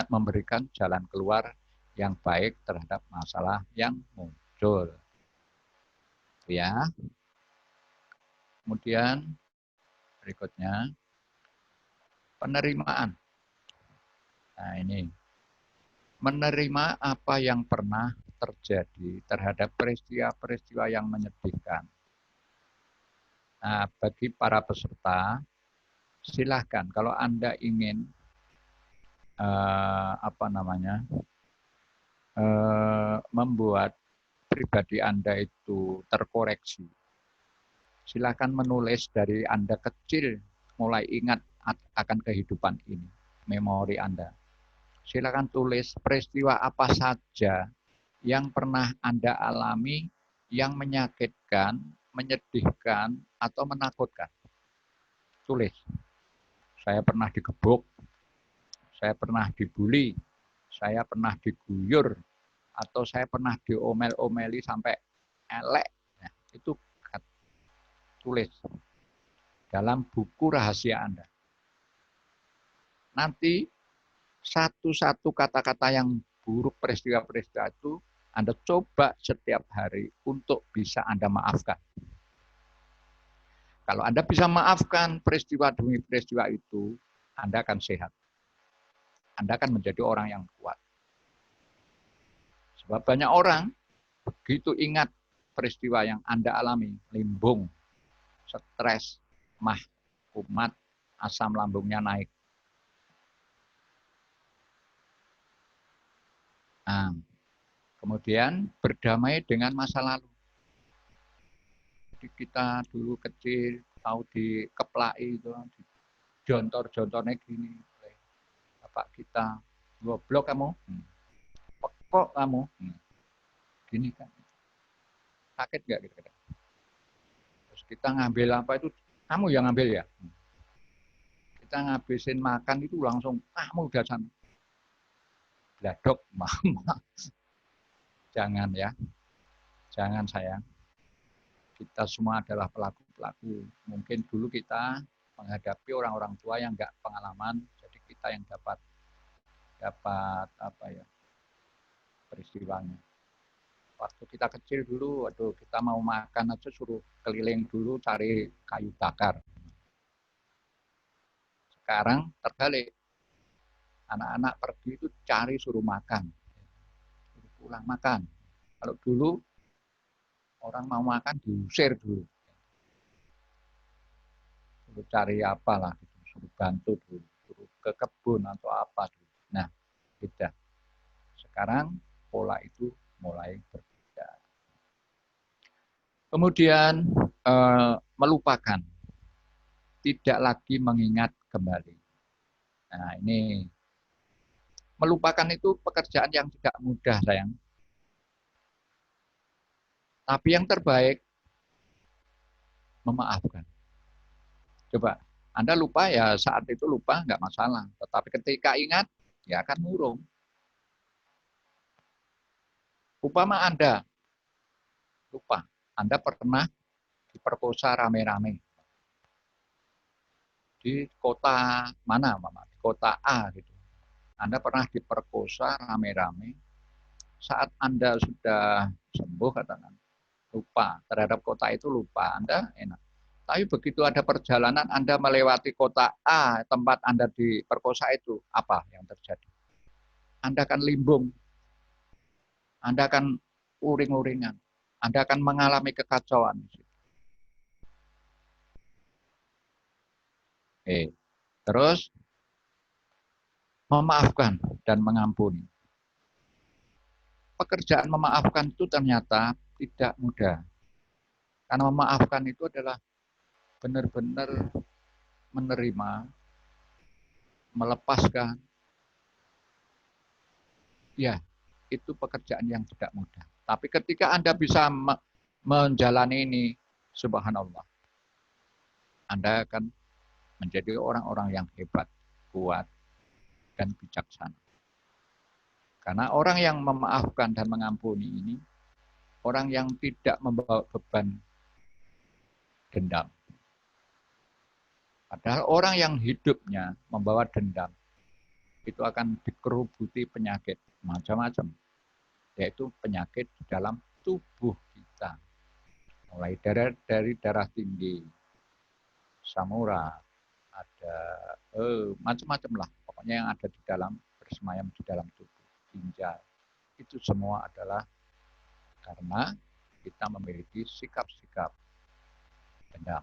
memberikan jalan keluar yang baik terhadap masalah yang muncul. Ya. Kemudian berikutnya penerimaan. Nah, ini menerima apa yang pernah terjadi terhadap peristiwa-peristiwa yang menyedihkan. Nah, bagi para peserta, silahkan kalau Anda ingin membuat pribadi Anda itu terkoreksi. Silakan menulis dari Anda kecil mulai ingat akan kehidupan ini, memori Anda. Silakan tulis peristiwa apa saja yang pernah Anda alami yang menyakitkan, menyedihkan, atau menakutkan. Tulis. Saya pernah digebuk, saya pernah dibully, saya pernah diguyur, atau saya pernah diomel-omeli sampai elek. Nah, itu tulis dalam buku rahasia Anda. Nanti satu-satu kata-kata yang buruk peristiwa-peristiwa itu Anda coba setiap hari untuk bisa Anda maafkan. Kalau Anda bisa maafkan peristiwa demi peristiwa itu, Anda akan sehat. Anda akan menjadi orang yang kuat. Sebab banyak orang begitu ingat peristiwa yang Anda alami, limbung, stres, kumat, asam lambungnya naik. Nah, kemudian berdamai dengan masa lalu. Jadi kita dulu kecil, tahu dikeplai itu, jontor-jontornya gini. Bapak kita, goblok kamu, pekok kamu, gini kan. Sakit nggak kira-kira? Terus kita ngambil apa itu, kamu yang ngambil ya. Kita ngabisin makan itu langsung, kamu udah sana. Bladok, mama. Jangan ya, jangan sayang. Kita semua adalah pelaku-pelaku. Mungkin dulu kita menghadapi orang-orang tua yang nggak pengalaman, jadi kita yang dapat peristiwanya. Waktu kita kecil dulu, waduh, kita mau makan aja suruh keliling dulu cari kayu bakar. Sekarang terbalik. Anak-anak pergi itu cari suruh makan. Suruh pulang makan. Kalau dulu orang mau makan diusir dulu. Suruh cari apalah, suruh bantu dulu, suruh ke kebun atau apa dulu. Nah, beda. Sekarang pola itu mulai berbeda. Kemudian melupakan, tidak lagi mengingat kembali. Nah, ini melupakan itu pekerjaan yang tidak mudah, sayang. Tapi yang terbaik memaafkan. Coba, Anda lupa ya saat itu lupa nggak masalah. Tetapi ketika ingat, ya akan murung. Upama Anda lupa, Anda pernah diperkosa rame-rame di kota mana, Mama? Di kota A gitu. Anda pernah diperkosa rame-rame. Saat Anda sudah sembuh, katakan, lupa terhadap kota itu, lupa, Anda enak. Tapi begitu ada perjalanan Anda melewati kota A, tempat Anda diperkosa itu, apa yang terjadi? Anda akan limbung, Anda akan uring-uringan, Anda akan mengalami kekacauan. Terus memaafkan dan mengampuni. Pekerjaan memaafkan itu ternyata tidak mudah. Karena memaafkan itu adalah benar-benar menerima, melepaskan. Ya, itu pekerjaan yang tidak mudah. Tapi ketika Anda bisa menjalani ini, subhanallah, Anda akan menjadi orang-orang yang hebat, kuat, dan bijaksana. Karena orang yang memaafkan dan mengampuni ini, orang yang tidak membawa beban dendam. Padahal orang yang hidupnya membawa dendam, itu akan dikerubuti penyakit macam-macam. Yaitu penyakit di dalam tubuh kita. Mulai dari darah tinggi, samura, ada macam-macam lah. Pokoknya yang ada di dalam, bersemayam di dalam tubuh. Ginjal, itu semua adalah karena kita memiliki sikap-sikap dendam,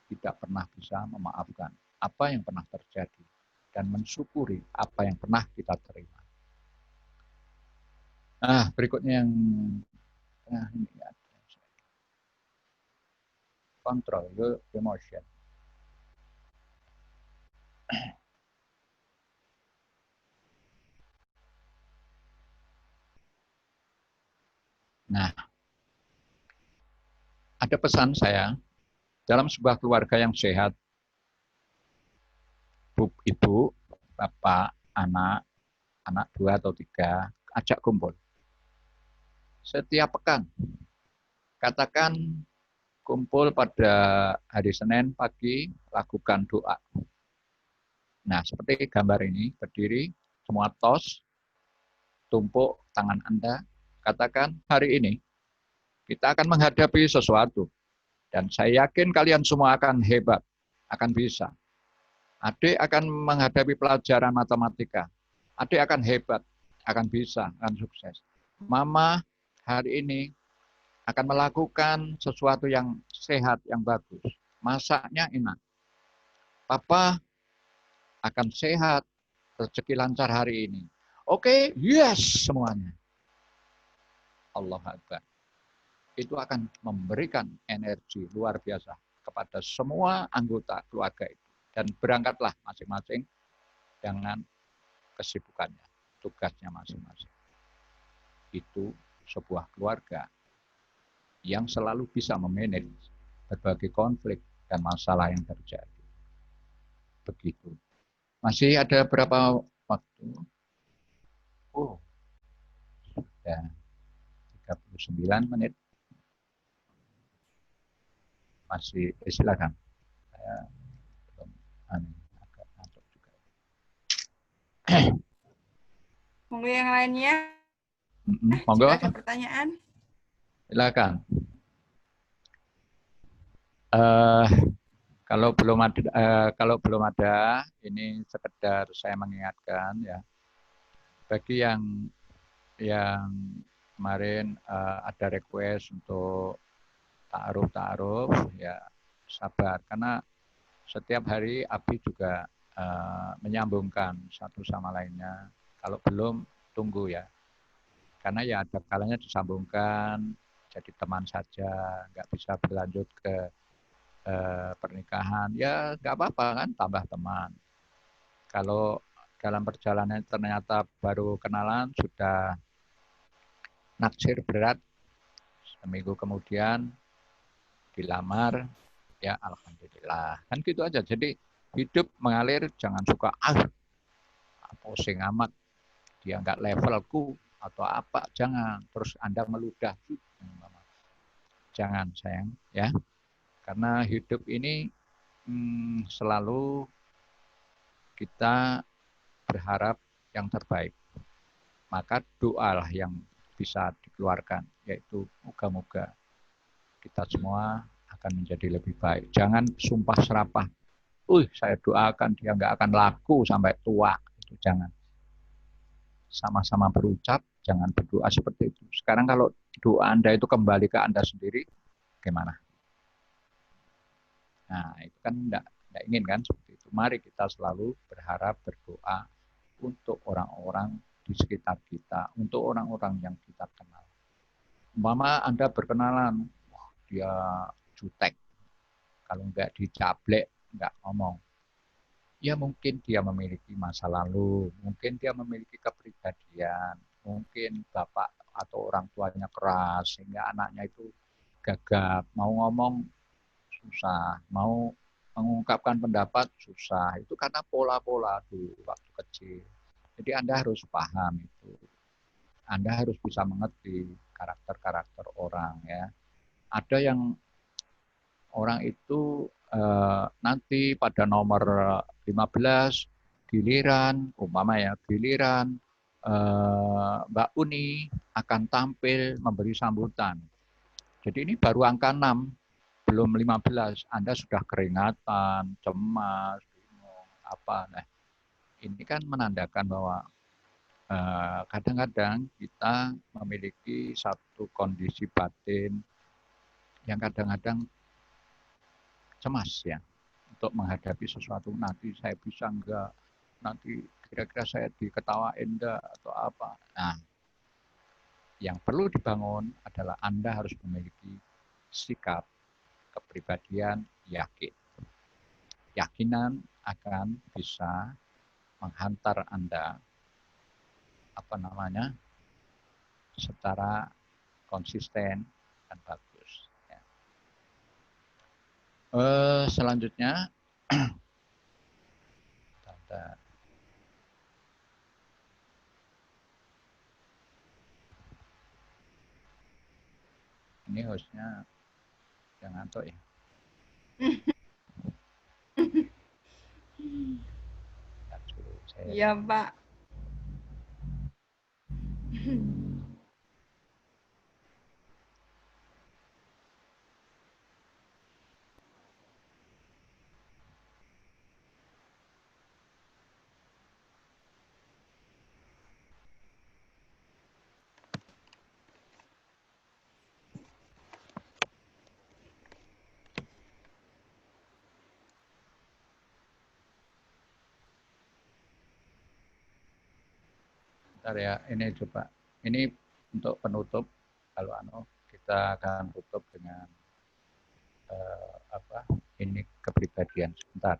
tidak pernah bisa memaafkan apa yang pernah terjadi dan mensyukuri apa yang pernah kita terima. Nah, berikutnya yang ini ya, control the emotion. Nah, ada pesan saya, dalam sebuah keluarga yang sehat, ibu, bapak, anak 2 atau 3, ajak kumpul. Setiap pekan, katakan kumpul pada hari Senin pagi, lakukan doa. Nah, seperti gambar ini, berdiri, semua tos, tumpuk tangan Anda, katakan hari ini kita akan menghadapi sesuatu. Dan saya yakin kalian semua akan hebat, akan bisa. Adik akan menghadapi pelajaran matematika. Adik akan hebat, akan bisa, akan sukses. Mama hari ini akan melakukan sesuatu yang sehat, yang bagus. Masaknya enak. Papa akan sehat, rezeki lancar hari ini. Oke, yes semuanya. Allah Akbar. Itu akan memberikan energi luar biasa kepada semua anggota keluarga itu. Dan berangkatlah masing-masing dengan kesibukannya, tugasnya masing-masing. Itu sebuah keluarga yang selalu bisa memanage berbagai konflik dan masalah yang terjadi. Begitu. Masih ada berapa waktu? Oh, sudah 39 menit. Masih silakan. Saya belum agak ngantuk juga. Monggo yang lainnya. Monggo. Jika ada pertanyaan. Silakan. Kalau belum ada, ini sekedar saya mengingatkan ya. Bagi yang kemarin ada request untuk ta'aruf ya sabar, karena setiap hari Abi juga menyambungkan satu sama lainnya. Kalau belum tunggu ya, karena ya ada kalanya disambungkan jadi teman saja, nggak bisa berlanjut ke pernikahan, ya nggak apa-apa kan, tambah teman. Kalau dalam perjalanan ternyata baru kenalan, sudah naksir berat, seminggu kemudian dilamar, ya alhamdulillah. Kan gitu aja. Jadi hidup mengalir, jangan suka pusing amat, dia nggak levelku atau apa, jangan. Terus Anda meludah, jangan sayang, ya. Karena hidup ini selalu kita berharap yang terbaik. Maka doalah yang bisa dikeluarkan, yaitu moga-moga kita semua akan menjadi lebih baik. Jangan sumpah serapah. Saya doakan dia nggak akan laku sampai tua. Itu jangan. Sama-sama berucap, jangan berdoa seperti itu. Sekarang kalau doa Anda itu kembali ke Anda sendiri, gimana? Nah, itu kan enggak ingin kan seperti itu. Mari kita selalu berharap, berdoa untuk orang-orang di sekitar kita, untuk orang-orang yang kita kenal. Umpama Anda berkenalan, dia jutek, kalau enggak dicablek, enggak ngomong. Ya mungkin dia memiliki masa lalu, mungkin dia memiliki kepribadian, mungkin bapak atau orang tuanya keras, sehingga anaknya itu gagap, mau ngomong susah, mau mengungkapkan pendapat susah. Itu karena pola-pola di waktu kecil. Jadi Anda harus paham itu. Anda harus bisa mengerti karakter-karakter orang, ya. Ada yang orang itu nanti pada nomor 15 giliran, umpama ya, giliran Mbak Uni akan tampil memberi sambutan. Jadi ini baru angka 6, belum 15, Anda sudah keringatan, cemas, bingung, apa. Nah, ini kan menandakan bahwa kadang-kadang kita memiliki satu kondisi batin yang kadang-kadang cemas, ya, untuk menghadapi sesuatu. Nanti saya bisa enggak, nanti kira-kira saya diketawain enggak atau apa. Nah, yang perlu dibangun adalah Anda harus memiliki sikap kepribadian yakin. Yakinan akan bisa menghantar Anda secara konsisten dan bagus. Ya. Selanjutnya, ini hostnya jangan ngantuk ya. Iya, Pak. Bentar ya, ini coba. Ini untuk penutup. Kalau kita akan tutup dengan ini kepribadian sebentar.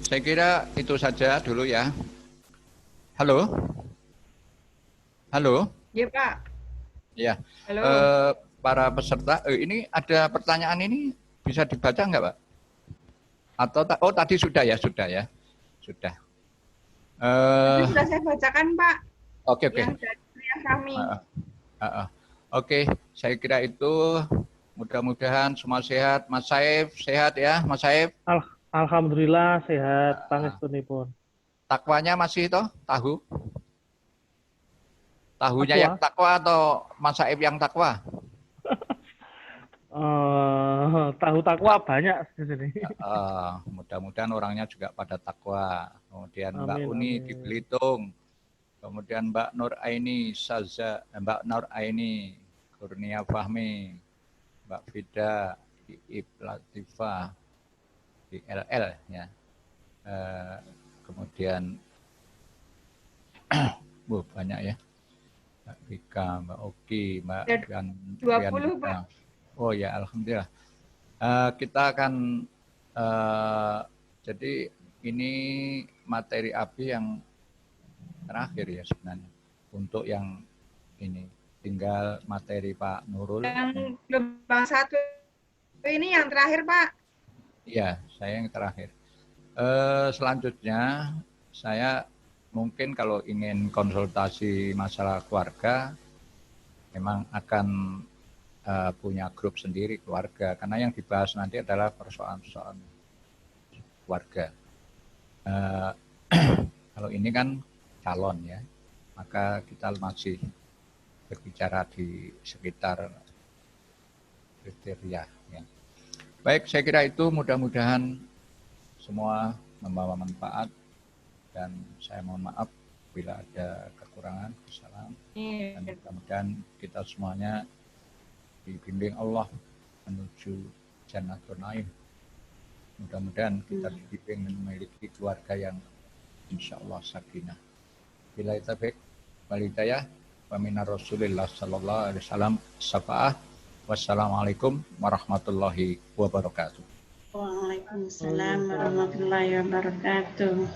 Saya kira itu saja dulu ya. Halo? Halo? Iya, Pak. Ya. Halo. Para peserta, ini ada pertanyaan ini bisa dibaca nggak, Pak? Atau oh tadi sudah ya, sudah. Tadi sudah saya bacakan, Pak. Oke. Yang dari klien kami. Oke, saya kira itu. Mudah-mudahan semua sehat. Mas Saif sehat ya, Mas Saif. Alhamdulillah sehat, pangestunipun. Takwanya masih toh? Tahunya yang takwa atau Mas Saif yang takwa? Tahu takwa banyak di sini. Mudah-mudahan orangnya juga pada takwa. Kemudian Mbak Amin, Uni amin. di Belitung. Kemudian Mbak Nur Aini, Kurnia Fahmi, Mbak Fida, Iib Latifah, di LL ya. Kemudian banyak ya. Mbak Vika, Mbak Oki, Mbak Rian. 20, Pak. Oh ya, alhamdulillah. Kita akan jadi ini materi ABI yang terakhir ya sebenarnya. Untuk yang ini tinggal materi Pak Nurul. Yang gelombang 1 ini yang terakhir, Pak. Iya, saya yang terakhir. Selanjutnya saya mungkin kalau ingin konsultasi masalah keluarga memang akan punya grup sendiri keluarga, karena yang dibahas nanti adalah persoalan-persoalan keluarga. Kalau ini kan calon ya, maka kita masih berbicara di sekitar kriteria. Ya. Baik, saya kira itu mudah-mudahan semua membawa manfaat dan saya mohon maaf bila ada kekurangan, kesalahan. Dan mudah-mudahan kita semuanya dibimbing Allah menuju Jannatul Naim. Mudah-mudahan kita dibimbing memiliki keluarga yang insya Allah sakinah. Bila taufiq wal hidayah wa minar Rasulillah sallallahu alaihi wasallam syafa'ah. Wassalamualaikum warahmatullahi wabarakatuh. Waalaikumsalam warahmatullahi wabarakatuh.